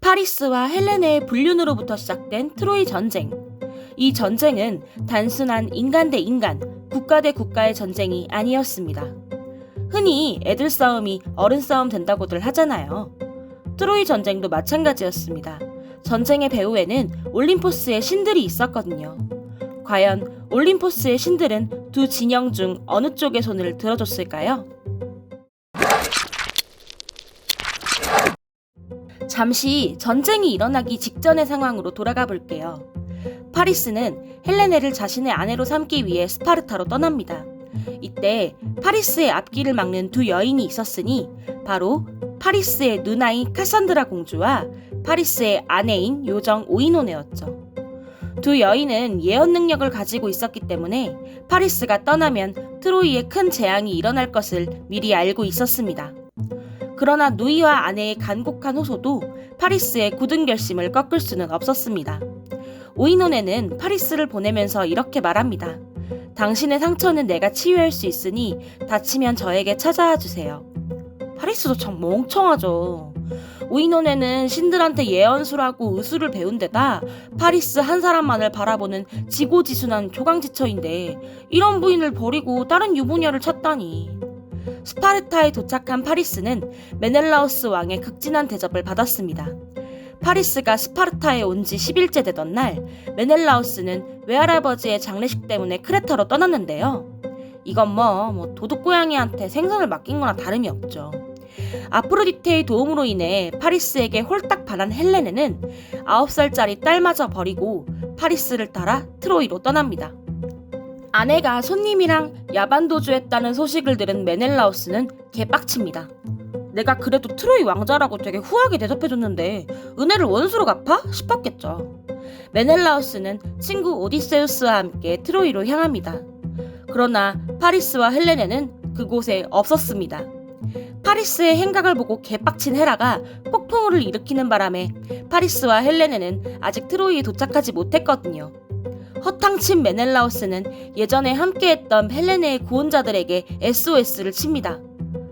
파리스와 헬레네의 불륜으로부터 시작된 트로이 전쟁. 이 전쟁은 단순한 인간 대 인간, 국가 대 국가의 전쟁이 아니었습니다. 흔히 애들 싸움이 어른 싸움 된다고들 하잖아요. 트로이 전쟁도 마찬가지였습니다. 전쟁의 배후에는 올림포스의 신들이 있었거든요. 과연 올림포스의 신들은 두 진영 중 어느 쪽의 손을 들어줬을까요? 잠시 전쟁이 일어나기 직전의 상황으로 돌아가 볼게요. 파리스는 헬레네를 자신의 아내로 삼기 위해 스파르타로 떠납니다. 이때 파리스의 앞길을 막는 두 여인이 있었으니 바로 파리스의 누나인 카산드라 공주와 파리스의 아내인 요정 오이노네였죠. 두 여인은 예언 능력을 가지고 있었기 때문에 파리스가 떠나면 트로이에 큰 재앙이 일어날 것을 미리 알고 있었습니다. 그러나 누이와 아내의 간곡한 호소도 파리스의 굳은 결심을 꺾을 수는 없었습니다. 오이노네는 파리스를 보내면서 이렇게 말합니다. 당신의 상처는 내가 치유할 수 있으니 다치면 저에게 찾아와 주세요. 파리스도 참 멍청하죠. 오이노네는 신들한테 예언술하고 의술을 배운 데다 파리스 한 사람만을 바라보는 지고지순한 조강지처인데 이런 부인을 버리고 다른 유부녀를 찾다니. 스파르타에 도착한 파리스는 메넬라우스 왕의 극진한 대접을 받았습니다. 파리스가 스파르타에 온 지 10일째 되던 날 메넬라우스는 외할아버지의 장례식 때문에 크레타로 떠났는데요. 이건 뭐 도둑고양이한테 생선을 맡긴 거나 다름이 없죠. 아프로디테의 도움으로 인해 파리스에게 홀딱 반한 헬레네는 9살짜리 딸마저 버리고 파리스를 따라 트로이로 떠납니다. 아내가 손님이랑 야반도주했다는 소식을 들은 메넬라우스는 개빡칩니다. 내가 그래도 트로이 왕자라고 되게 후하게 대접해줬는데 은혜를 원수로 갚아? 싶었겠죠. 메넬라우스는 친구 오디세우스와 함께 트로이로 향합니다. 그러나 파리스와 헬레네는 그곳에 없었습니다. 파리스의 행각을 보고 개빡친 헤라가 폭풍우를 일으키는 바람에 파리스와 헬레네는 아직 트로이에 도착하지 못했거든요. 허탕친 메넬라우스는 예전에 함께했던 헬레네의 구원자들에게 SOS를 칩니다.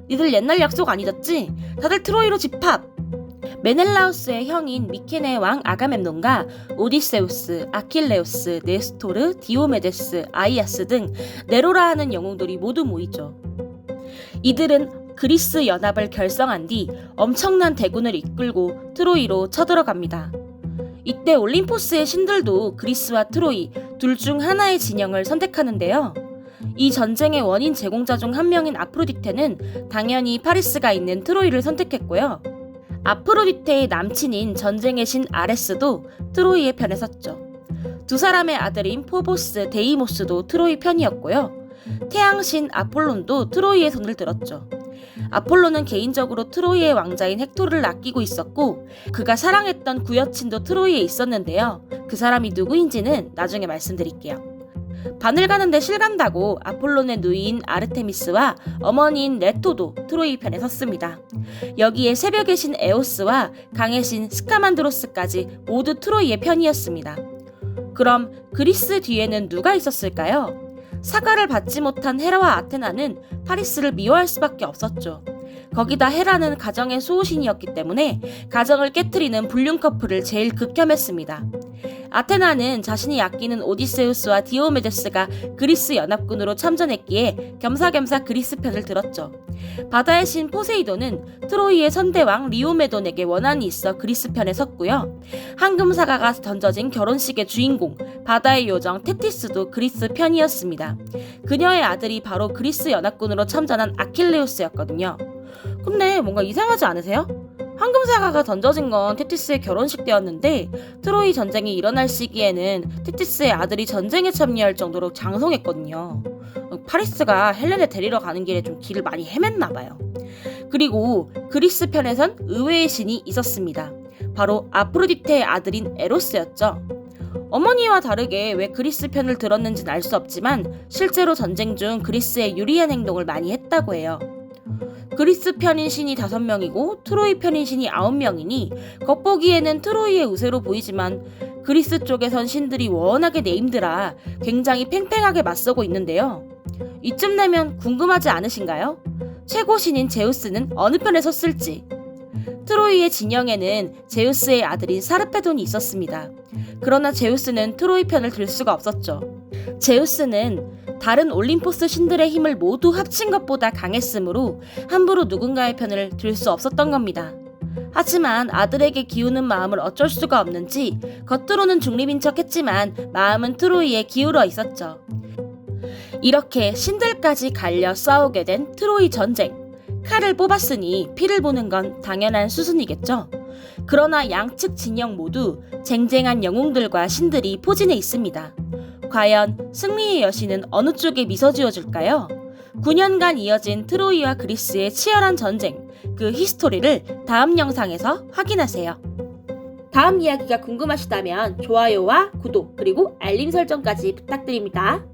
니들 옛날 약속 안 잊었지? 다들 트로이로 집합! 메넬라우스의 형인 미케네 왕 아가멤논과 오디세우스, 아킬레우스, 네스토르, 디오메데스, 아이아스 등 네로라 하는 영웅들이 모두 모이죠. 이들은 그리스 연합을 결성한 뒤 엄청난 대군을 이끌고 트로이로 쳐들어갑니다. 이때 올림포스의 신들도 그리스와 트로이 둘 중 하나의 진영을 선택하는데요. 이 전쟁의 원인 제공자 중 한 명인 아프로디테는 당연히 파리스가 있는 트로이를 선택했고요. 아프로디테의 남친인 전쟁의 신 아레스도 트로이의 편에 섰죠. 두 사람의 아들인 포보스, 데이모스도 트로이 편이었고요. 태양신 아폴론도 트로이의 손을 들었죠. 아폴로는 개인적으로 트로이의 왕자인 헥토르를 아끼고 있었고 그가 사랑했던 구여친도 트로이에 있었는데요. 그 사람이 누구인지는 나중에 말씀드릴게요. 바늘 가는데 실 간다고 아폴론의 누이인 아르테미스와 어머니인 레토도 트로이 편에 섰습니다. 여기에 새벽의 신 에오스와 강의 신 스카만드로스까지 모두 트로이의 편이었습니다. 그럼 그리스 뒤에는 누가 있었을까요? 사과를 받지 못한 헤라와 아테나는 파리스를 미워할 수밖에 없었죠. 거기다 헤라는 가정의 수호신이었기 때문에 가정을 깨트리는 불륜 커플을 제일 극혐했습니다. 아테나는 자신이 아끼는 오디세우스와 디오메데스가 그리스 연합군으로 참전했기에 겸사겸사 그리스 편을 들었죠. 바다의 신 포세이돈은 트로이의 선대왕 리오메돈에게 원한이 있어 그리스 편에 섰고요. 황금사과가 던져진 결혼식의 주인공 바다의 요정 테티스도 그리스 편이었습니다. 그녀의 아들이 바로 그리스 연합군으로 참전한 아킬레우스였거든요. 근데 뭔가 이상하지 않으세요? 황금사과가 던져진 건 테티스의 결혼식 때였는데 트로이 전쟁이 일어날 시기에는 테티스의 아들이 전쟁에 참여할 정도로 장성했거든요. 파리스가 헬레네 데리러 가는 길에 좀 길을 많이 헤맸나봐요. 그리고 그리스 편에선 의외의 신이 있었습니다. 바로 아프로디테의 아들인 에로스였죠. 어머니와 다르게 왜 그리스 편을 들었는지는 알 수 없지만 실제로 전쟁 중 그리스에 유리한 행동을 많이 했다고 해요. 그리스 편인 신이 5명이고 트로이 편인 신이 9명이니 겉보기에는 트로이의 우세로 보이지만 그리스 쪽에선 신들이 워낙에 네임드라 굉장히 팽팽하게 맞서고 있는데요. 이쯤 되면 궁금하지 않으신가요? 최고 신인 제우스는 어느 편에 섰을지. 트로이의 진영에는 제우스의 아들인 사르페돈이 있었습니다. 그러나 제우스는 트로이 편을 들 수가 없었죠. 제우스는 다른 올림포스 신들의 힘을 모두 합친 것보다 강했으므로 함부로 누군가의 편을 들 수 없었던 겁니다. 하지만 아들에게 기우는 마음을 어쩔 수가 없는지 겉으로는 중립인 척했지만 마음은 트로이에 기울어 있었죠. 이렇게 신들까지 갈려 싸우게 된 트로이 전쟁. 칼을 뽑았으니 피를 보는 건 당연한 수순이겠죠. 그러나 양측 진영 모두 쟁쟁한 영웅들과 신들이 포진해 있습니다. 과연 승리의 여신은 어느 쪽에 미소 지어줄까요? 9년간 이어진 트로이와 그리스의 치열한 전쟁, 그 히스토리를 다음 영상에서 확인하세요. 다음 이야기가 궁금하시다면 좋아요와 구독 그리고 알림 설정까지 부탁드립니다.